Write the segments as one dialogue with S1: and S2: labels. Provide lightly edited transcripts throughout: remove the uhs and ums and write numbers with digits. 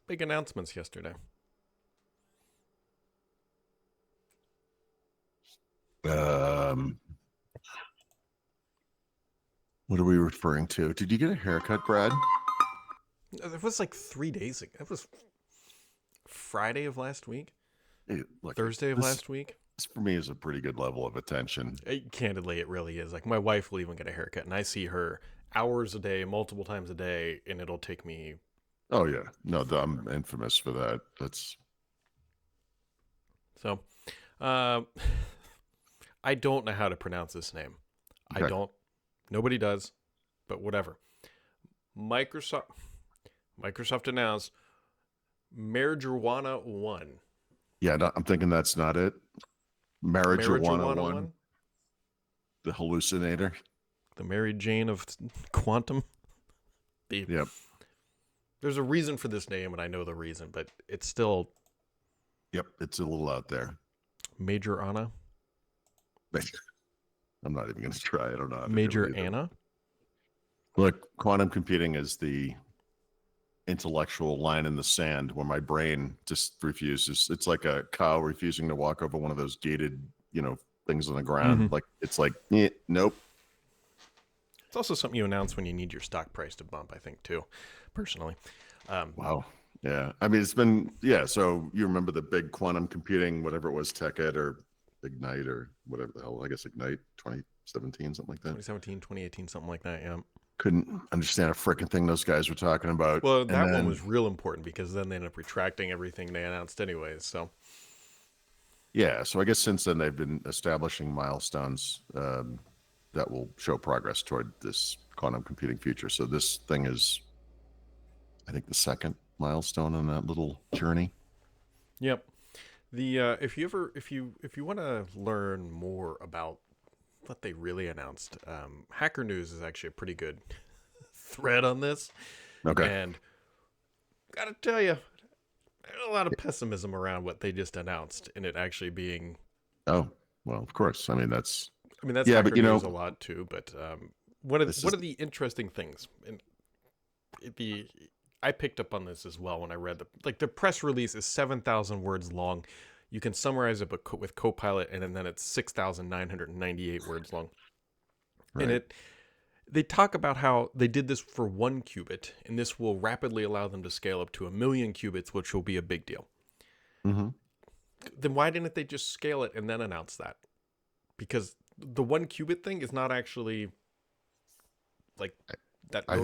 S1: Big announcements yesterday.
S2: Um, what are we referring to? Did you get a haircut, Brad?
S1: It was like 3 days ago. It was Friday of last week,
S2: Look,
S1: Thursday of
S2: this,
S1: last week.
S2: this for me is a pretty good level of attention.
S1: Candidly, it really is. Like my wife will even get a haircut, and I see her hours a day, multiple times a day, and it'll take me.
S2: Oh yeah, no, I'm infamous for that. That's
S1: So, uh, I don't know how to pronounce this name. I
S2: okay.
S1: don't. Nobody does, but whatever. Microsoft announced Majorana 1.
S2: Yeah, no, I'm thinking that's not it. Marijuana
S1: Marijuana
S2: one,
S1: 1?
S2: the hallucinator.
S1: The Mary Jane of quantum?
S2: Yep.
S1: There's a reason for this name, and I know the reason, but it's still
S2: Yep, it's a little out there.
S1: Majorana?
S2: I'm not even going to try. I don't know how to
S1: Major
S2: do it either.
S1: Anna?
S2: Look, quantum computing is the intellectual line in the sand where my brain just refuses. It's like a cow refusing to walk over one of those gated, things on the ground.
S1: Mm-hmm.
S2: Like it's like, nope.
S1: It's also something you announce when you need your stock price to bump, I think, too, personally.
S2: Wow. Yeah. I mean, it's been, yeah. So you remember the big quantum computing, whatever it was, TechEd or Ignite or whatever the hell, I guess Ignite 2017, something like that.
S1: 2017, 2018, something like that, yeah.
S2: Couldn't understand a freaking thing those guys were talking about.
S1: Well, that one was real important because then they ended up retracting everything they announced anyways, so.
S2: Yeah, so I guess since then they've been establishing milestones that will show progress toward this quantum computing future. So this thing is, I think, the second milestone on that little journey.
S1: Yep. The if you want to learn more about what they really announced, Hacker News is actually a pretty good thread on this.
S2: Okay.
S1: And gotta tell you, there's a lot of pessimism around what they just announced, and it actually being.
S2: Oh well, of course. I mean that's
S1: Yeah,
S2: but
S1: News a lot too. But one of the interesting things, and I picked up on this as well when I read the press release is 7,000 words long. You can summarize it with Copilot, and then it's 6,998 words long.
S2: right.
S1: And they talk about how they did this for 1 qubit, and this will rapidly allow them to scale up to 1,000,000 qubits, which will be a big deal.
S2: Mm-hmm.
S1: Then why didn't they just scale it and then announce that? Because the 1 qubit thing is not actually like that.
S2: I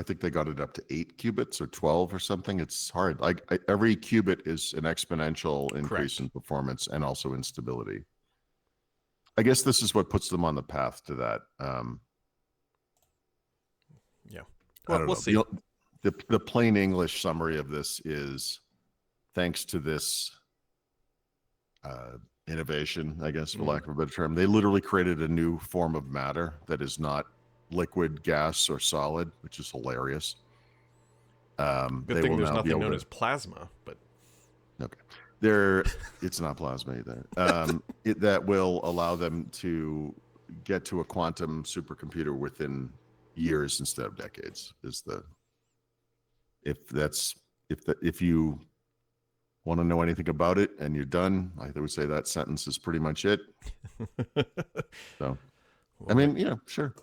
S2: think they got it up to 8 qubits or 12 or something. It's hard. Like every qubit is an exponential increase in performance and also in stability. I guess this is what puts them on the path to that.
S1: Yeah.
S2: Well,
S1: we'll see.
S2: The plain English summary of this is thanks to this innovation, I guess, for lack of a better term, they literally created a new form of matter that is not liquid, gas, or solid, which is hilarious.
S1: Good thing there's nothing known as plasma, but
S2: okay, it's not plasma either. That will allow them to get to a quantum supercomputer within years instead of decades. If you want to know anything about it and you're done, I would say that sentence is pretty much it. So, well, I mean, yeah, sure.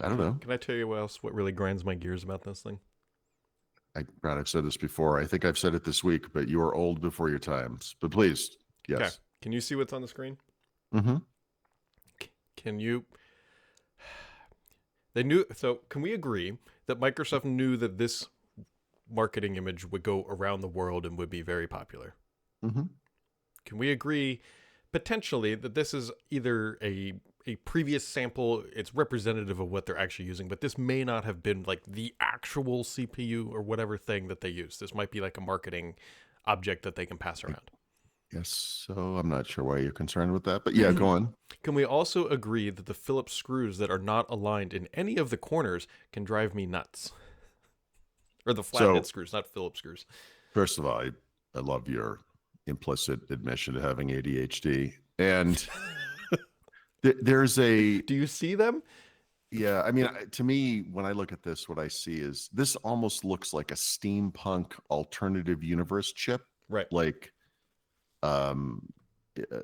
S2: I don't know.
S1: Can I tell you what really grinds my gears about this thing?
S2: Brad, I've said this before. I think I've said it this week, but you are old before your times. But please, yes. Okay.
S1: Can you see what's on the screen?
S2: Mm-hmm.
S1: Can you? They knew. So can we agree that Microsoft knew that this marketing image would go around the world and would be very popular?
S2: Mm-hmm.
S1: Can we agree potentially that this is either a previous sample, it's representative of what they're actually using, but this may not have been like the actual CPU or whatever thing that they use. This might be like a marketing object that they can pass around.
S2: Yes, so I'm not sure why you're concerned with that, but yeah, go on.
S1: Can we also agree that the Phillips screws that are not aligned in any of the corners can drive me nuts? Or the flathead screws, not Phillips screws.
S2: First of all, I love your implicit admission to having ADHD. And there's a...
S1: Do you see them?
S2: Yeah, I mean, to me, when I look at this, what I see is this almost looks like a steampunk alternative universe chip.
S1: Right.
S2: Like, um, uh,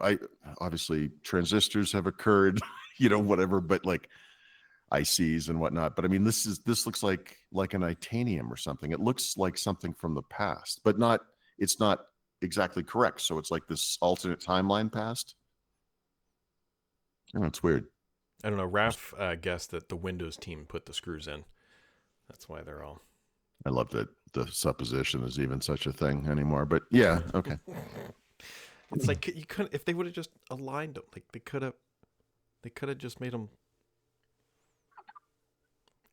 S2: I obviously transistors have occurred, whatever, but like ICs and whatnot. But I mean, this looks like an titanium or something. It looks like something from the past, but not. It's not exactly correct. So it's like this alternate timeline past. Oh, it's weird.
S1: I don't know. Raph guessed that the Windows team put the screws in. That's why they're all.
S2: I love that the supposition is even such a thing anymore. But yeah, okay.
S1: It's like you couldn't, if they would have just aligned them, like they could have just made them,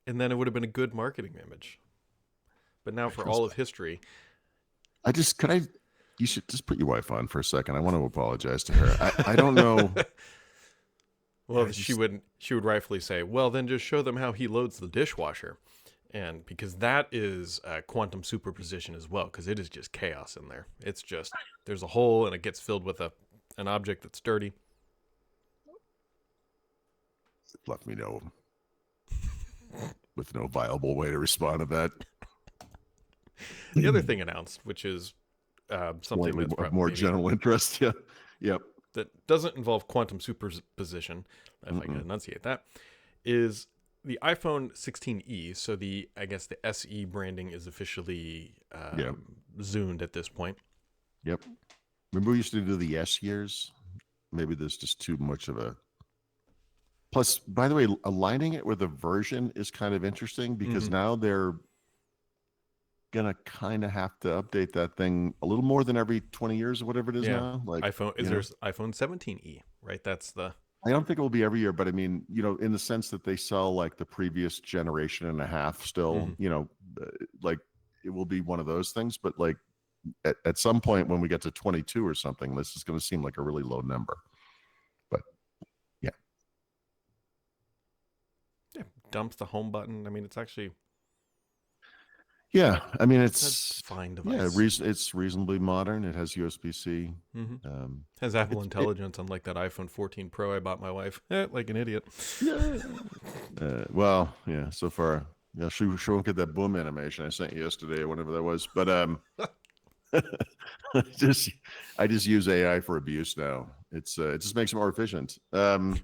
S1: and then it would have been a good marketing image. But now, for all of history,
S2: you should just put your wife on for a second. I want to apologize to her. I don't know.
S1: Well, she would rightfully say, well, then just show them how he loads the dishwasher. And because that is quantum superposition as well, because it is just chaos in there. It's just, there's a hole and it gets filled with an object that's dirty.
S2: Left me with no viable way to respond to that.
S1: The other thing announced, which is something that's
S2: of more general interest. Yeah. Yep.
S1: That doesn't involve quantum superposition, if I can enunciate that, is the iPhone 16e. So I guess the SE branding is officially zoomed at this point.
S2: Yep. Remember we used to do the S years? Maybe there's just too much of a... Plus, by the way, aligning it with a version is kind of interesting because now they're gonna kind of have to update that thing a little more than every 20 years or whatever it is now. Like
S1: there's iPhone 17e, right? That's the...
S2: I don't think it will be every year, but I mean, in the sense that they sell like the previous generation and a half still, like it will be one of those things. But like at some point when we get to 22 or something, this is going to seem like a really low number. But yeah.
S1: Yeah, dumps the home button. I mean, it's actually...
S2: Yeah, I mean it's
S1: a fine device.
S2: Yeah, it's reasonably modern. It has USB-C.
S1: Has Apple Intelligence, unlike that iPhone 14 Pro I bought my wife. Like an idiot.
S2: Yeah. Well, yeah. So far, yeah, she won't get that boom animation I sent you yesterday or whatever that was. But I just use AI for abuse now. It just makes it more efficient.
S1: God.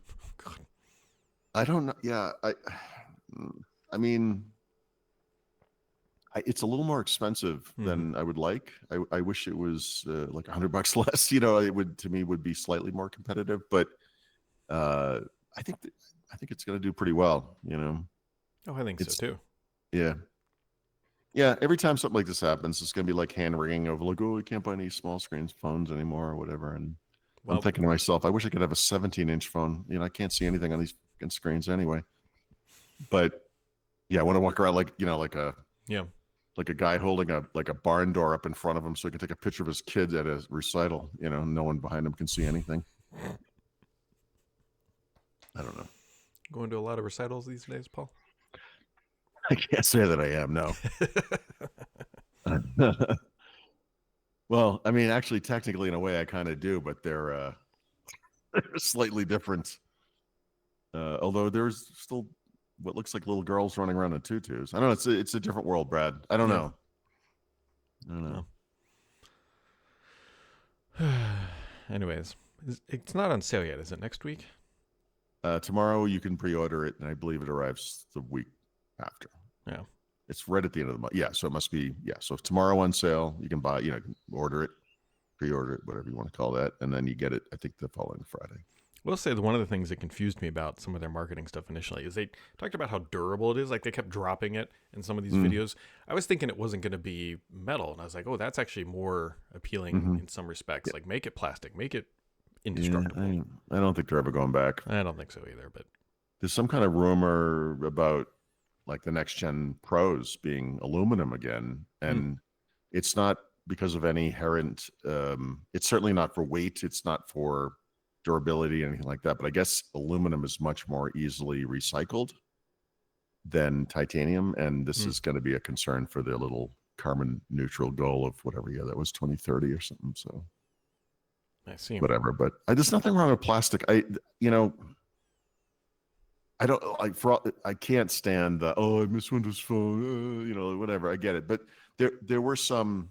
S2: I don't know. Yeah, I mean. It's a little more expensive than I would like. I wish it was like $100 less. It would be slightly more competitive. But I think it's going to do pretty well.
S1: Oh, I think so too.
S2: Yeah, yeah. Every time something like this happens, it's going to be like hand wringing of like, oh, we can't buy any small screens phones anymore or whatever. And I'm thinking to myself, I wish I could have a 17-inch phone. I can't see anything on these screens anyway. But I want to walk around like like a guy holding a barn door up in front of him so he can take a picture of his kid at a recital. No one behind him can see anything. I don't know.
S1: Going to a lot of recitals these days, Paul?
S2: I can't say that I am, no. Well, I mean, actually, technically, in a way, I kind of do, but they're slightly different. Although there's still what looks like little girls running around in tutus. I don't know. It's a different world, Brad. I don't know.
S1: Anyways, it's not on sale yet, is it? Next week?
S2: Tomorrow you can pre-order it, and I believe it arrives the week after.
S1: Yeah. It's
S2: right at the end of the month. Yeah, so it must be, so if tomorrow on sale, you can buy, order it, pre-order it, whatever you want to call that, and then you get it, I think, the following Friday.
S1: We'll say that one of the things that confused me about some of their marketing stuff initially is they talked about how durable it is. Like they kept dropping it in some of these videos. I was thinking it wasn't going to be metal, and I was like, oh, that's actually more appealing in some respects. Yeah. Like make it plastic, make it indestructible.
S2: Yeah, I don't think they're ever going back.
S1: I don't think so either. But
S2: there's some kind of rumor about like the next gen Pros being aluminum again, and it's not because of any inherent. It's certainly not for weight. It's not for durability, anything like that. But I guess aluminum is much more easily recycled than titanium, and this is going to be a concern for their little carbon neutral goal of whatever year that was, 2030 or something. So
S1: I see.
S2: Whatever, but there's nothing wrong with plastic. I I don't like I can't stand the, oh, I miss Windows Phone, whatever. I get it, but there were some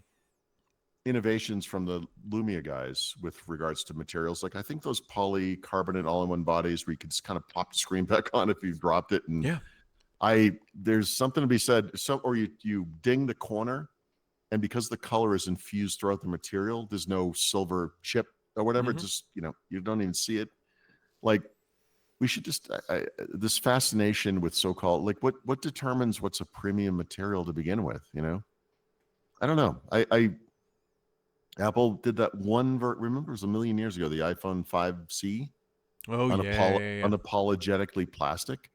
S2: innovations from the Lumia guys with regards to materials. Like I think those polycarbonate all-in-one bodies where you could just kind of pop the screen back on if you dropped it, and
S1: Yeah.
S2: there's something to be said. Or you ding the corner, and because the color is infused throughout the material, there's no silver chip or whatever. Just you don't even see it. Like we should just this fascination with so-called, like, what determines what's a premium material to begin with? I don't know. Apple did that one. Remember, it was a million years ago. The iPhone 5C,
S1: Oh yeah.
S2: unapologetically plastic.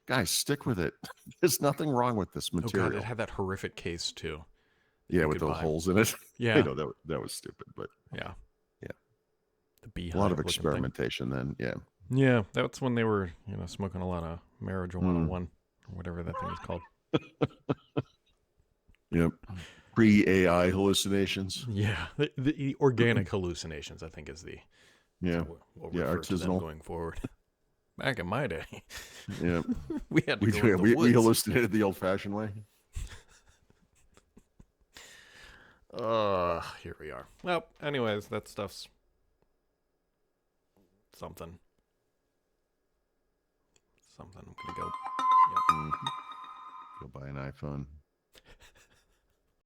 S2: Guys, stick with it. There's nothing wrong with this
S1: Oh god,
S2: material.
S1: it had that horrific case too.
S2: Yeah, with the holes in it.
S1: Yeah.
S2: That was stupid, but
S1: yeah. The
S2: a
S1: beehive.
S2: lot of experimentation then. Yeah.
S1: Yeah, that's when they were, smoking a lot of Marijuana 1 or whatever that thing is called.
S2: Yep. Pre-AI hallucinations.
S1: Yeah, the organic hallucinations, I think, is the we'll refer to them
S2: artisanal
S1: going forward. Back in my day,
S2: yeah,
S1: we had to go in the woods.
S2: We hallucinated the old-fashioned way.
S1: Here we are. Well, anyways, that stuff's something. I'm gonna go.
S2: Go buy an iPhone.